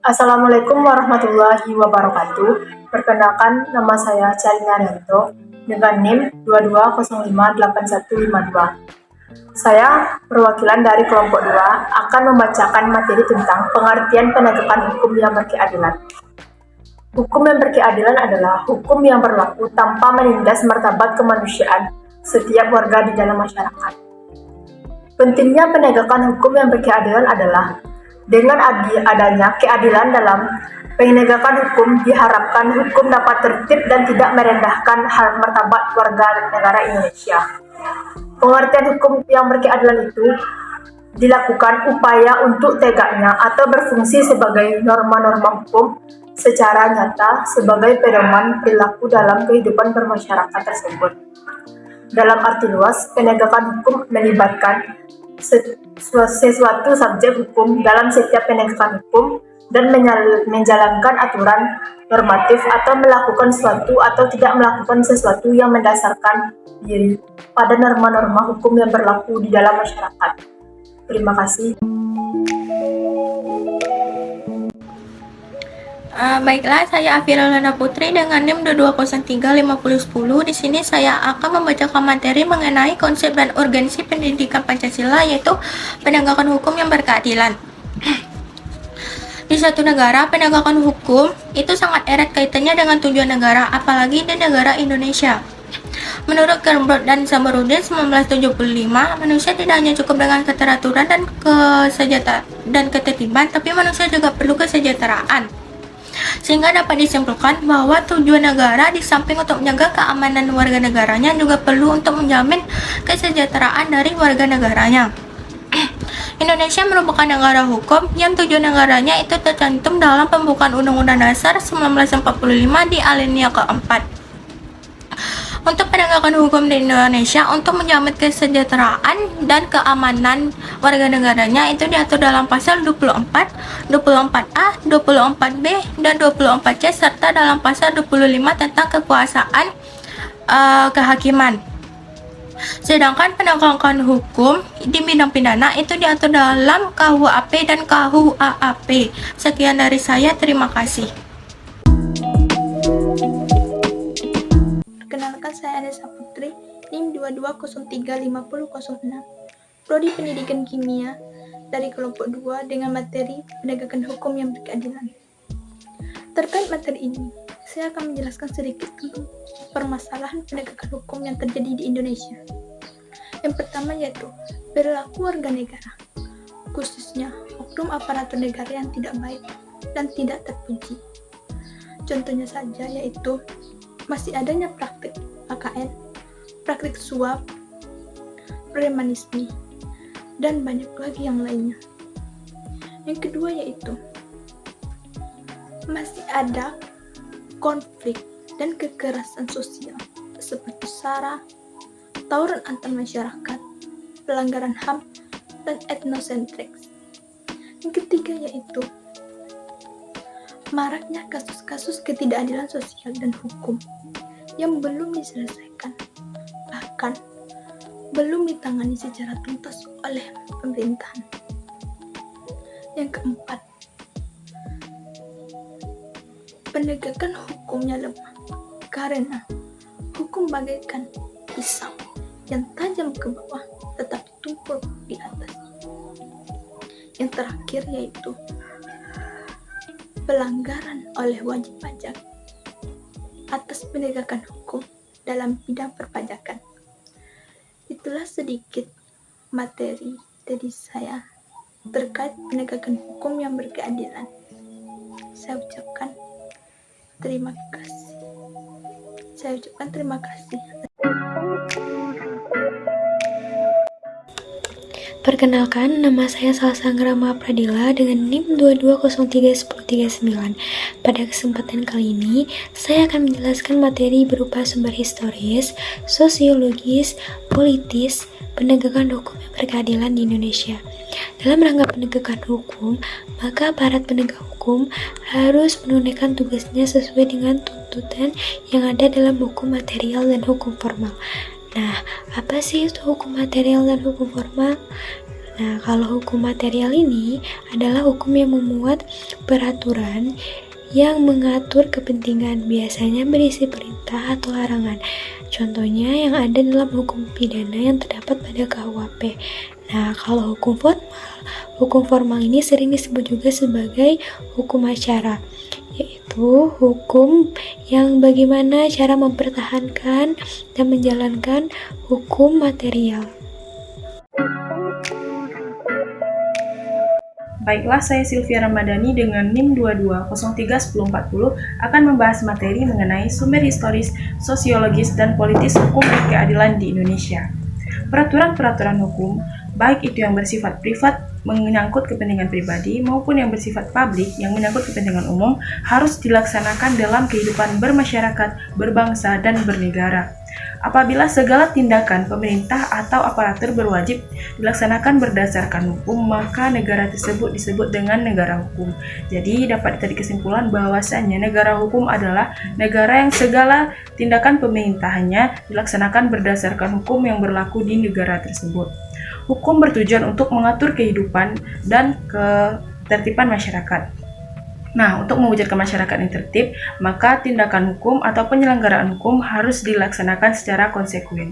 Assalamualaikum warahmatullahi wabarakatuh. Perkenalkan, nama saya Carina Rianto dengan NIM 22058152. Saya perwakilan dari kelompok 2 akan membacakan materi tentang pengertian penegakan hukum yang berkeadilan. Hukum yang berkeadilan adalah hukum yang berlaku tanpa menindas martabat kemanusiaan setiap warga di dalam masyarakat. Pentingnya penegakan hukum yang berkeadilan adalah dengan adanya keadilan dalam penegakan hukum, diharapkan hukum dapat tertib dan tidak merendahkan martabat warga negara Indonesia. Pengertian hukum yang berkeadilan itu dilakukan upaya untuk tegaknya atau berfungsi sebagai norma-norma hukum secara nyata sebagai pedoman perilaku dalam kehidupan bermasyarakat tersebut. Dalam arti luas, penegakan hukum melibatkan sesuatu subjek hukum dalam setiap penegakan hukum dan menjalankan aturan normatif atau melakukan sesuatu atau tidak melakukan sesuatu yang mendasarkan diri pada norma-norma hukum yang berlaku di dalam masyarakat. Terima kasih. Baiklah, saya Afirulana Putri dengan NIM 22035010. Di sini saya akan membacakan materi mengenai konsep dan urgensi pendidikan Pancasila, yaitu penegakan hukum yang berkeadilan. Di suatu negara, penegakan hukum itu sangat erat kaitannya dengan tujuan negara, apalagi di negara Indonesia. Menurut Gilbert dan Samarudin 1975, manusia tidak hanya cukup dengan keteraturan dan ketertiban, tapi manusia juga perlu kesejahteraan. Sehingga dapat disimpulkan bahwa tujuan negara di samping untuk menjaga keamanan warga negaranya juga perlu untuk menjamin kesejahteraan dari warga negaranya. Indonesia merupakan negara hukum yang tujuan negaranya itu tercantum dalam pembukaan Undang-Undang Dasar 1945 di alinea keempat. Untuk penegakan hukum di Indonesia untuk menjamin kesejahteraan dan keamanan warga negaranya itu diatur dalam pasal 24, 24A, 24B, dan 24C serta dalam pasal 25 tentang kekuasaan kehakiman. Sedangkan penegakan hukum di bidang pidana itu diatur dalam KUHP dan KUHAP. Sekian dari saya, terima kasih. Perkenalkan, saya Anessa Putri, NIM 22035006, Prodi Pendidikan Kimia dari kelompok 2 dengan materi penegakan hukum yang berkeadilan. Terkait materi ini, saya akan menjelaskan sedikit tentang permasalahan penegakan hukum yang terjadi di Indonesia. Yang pertama yaitu perilaku warga negara, khususnya oknum aparatur negara yang tidak baik dan tidak terpuji. Contohnya saja yaitu masih adanya praktik KKN, praktik suap, premanisme, dan banyak lagi yang lainnya. Yang kedua yaitu masih ada konflik dan kekerasan sosial seperti SARA, tawuran antar masyarakat, pelanggaran HAM, dan etnosentrik. Yang ketiga yaitu maraknya kasus-kasus ketidakadilan sosial dan hukum yang belum diselesaikan, bahkan belum ditangani secara tuntas oleh pemerintahan. Yang keempat, penegakan hukumnya lemah karena hukum bagaikan pisau yang tajam ke bawah tetapi tumpul di atas. Yang terakhir yaitu pelanggaran oleh wajib pajak atas penegakan hukum dalam bidang perpajakan. Itulah sedikit materi dari saya terkait penegakan hukum yang berkeadilan. Saya ucapkan terima kasih. Perkenalkan, nama saya Salsa Ngrama Pradila dengan NIM 22031039. Pada kesempatan kali ini, saya akan menjelaskan materi berupa sumber historis, sosiologis, politis, penegakan hukum yang berkeadilan di Indonesia. Dalam rangka penegakan hukum, maka aparat penegak hukum harus menunaikan tugasnya sesuai dengan tuntutan yang ada dalam hukum material dan hukum formal. Nah, apa sih itu hukum material dan hukum formal? Nah, kalau hukum material ini adalah hukum yang memuat peraturan yang mengatur kepentingan, biasanya berisi perintah atau larangan. Contohnya yang ada dalam hukum pidana yang terdapat pada KUHP. Nah, kalau hukum formal ini sering disebut juga sebagai hukum acara, yaitu hukum yang bagaimana cara mempertahankan dan menjalankan hukum material. Baiklah, saya Sylvia Ramadhani dengan NIM 22031040 akan membahas materi mengenai sumber historis, sosiologis, dan politis hukum dan keadilan di Indonesia. Peraturan-peraturan hukum, baik itu yang bersifat privat menyangkut kepentingan pribadi maupun yang bersifat publik yang menyangkut kepentingan umum, harus dilaksanakan dalam kehidupan bermasyarakat, berbangsa, dan bernegara. Apabila segala tindakan pemerintah atau aparatur berwajib dilaksanakan berdasarkan hukum, maka negara tersebut disebut dengan negara hukum. Jadi dapat ditarik kesimpulan bahwasanya negara hukum adalah negara yang segala tindakan pemerintahannya dilaksanakan berdasarkan hukum yang berlaku di negara tersebut. Hukum bertujuan untuk mengatur kehidupan dan ketertiban masyarakat. Nah, untuk mewujudkan masyarakat yang tertib, maka tindakan hukum atau penyelenggaraan hukum harus dilaksanakan secara konsekuen.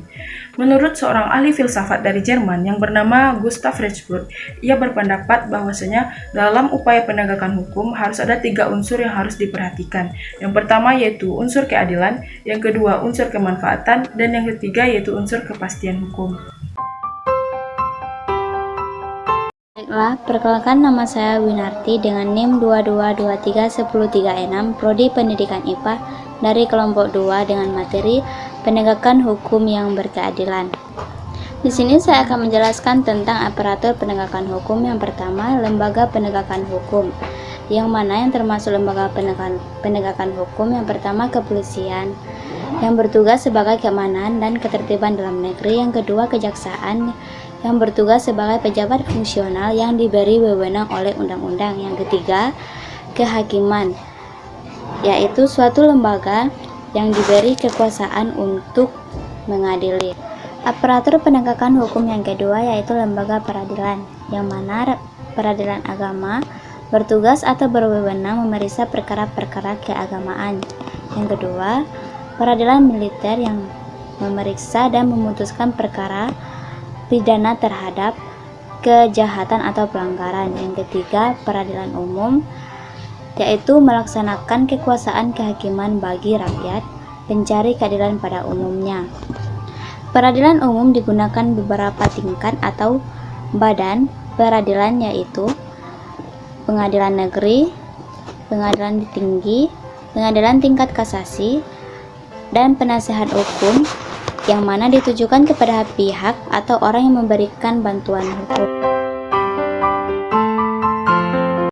Menurut seorang ahli filsafat dari Jerman yang bernama Gustav Reichsburg, ia berpendapat bahwasanya dalam upaya penegakan hukum harus ada 3 unsur yang harus diperhatikan. Yang pertama yaitu unsur keadilan, yang kedua unsur kemanfaatan, dan yang ketiga yaitu unsur kepastian hukum. Baiklah, perkenalkan nama saya Winarti dengan NIM 22231036 Prodi Pendidikan IPA dari kelompok 2 dengan materi penegakan hukum yang berkeadilan. Di sini saya akan menjelaskan tentang aparatur penegakan hukum. Yang pertama, lembaga penegakan hukum. Yang mana yang termasuk lembaga penegakan hukum? Yang pertama, kepolisian yang bertugas sebagai keamanan dan ketertiban dalam negeri. Yang kedua, kejaksaan yang bertugas sebagai pejabat fungsional yang diberi wewenang oleh undang-undang. Yang ketiga, kehakiman, yaitu suatu lembaga yang diberi kekuasaan untuk mengadili. Aparatur penegakan hukum yang kedua yaitu lembaga peradilan, yang mana peradilan agama bertugas atau berwewenang memeriksa perkara-perkara keagamaan. Yang kedua, peradilan militer yang memeriksa dan memutuskan perkara pidana terhadap kejahatan atau pelanggaran. Yang ketiga, peradilan umum, yaitu melaksanakan kekuasaan kehakiman bagi rakyat, pencari keadilan pada umumnya. Peradilan umum digunakan beberapa tingkat atau badan peradilan, yaitu pengadilan negeri, pengadilan tinggi, pengadilan tingkat kasasi, dan penasehat hukum, yang mana ditujukan kepada pihak atau orang yang memberikan bantuan hukum.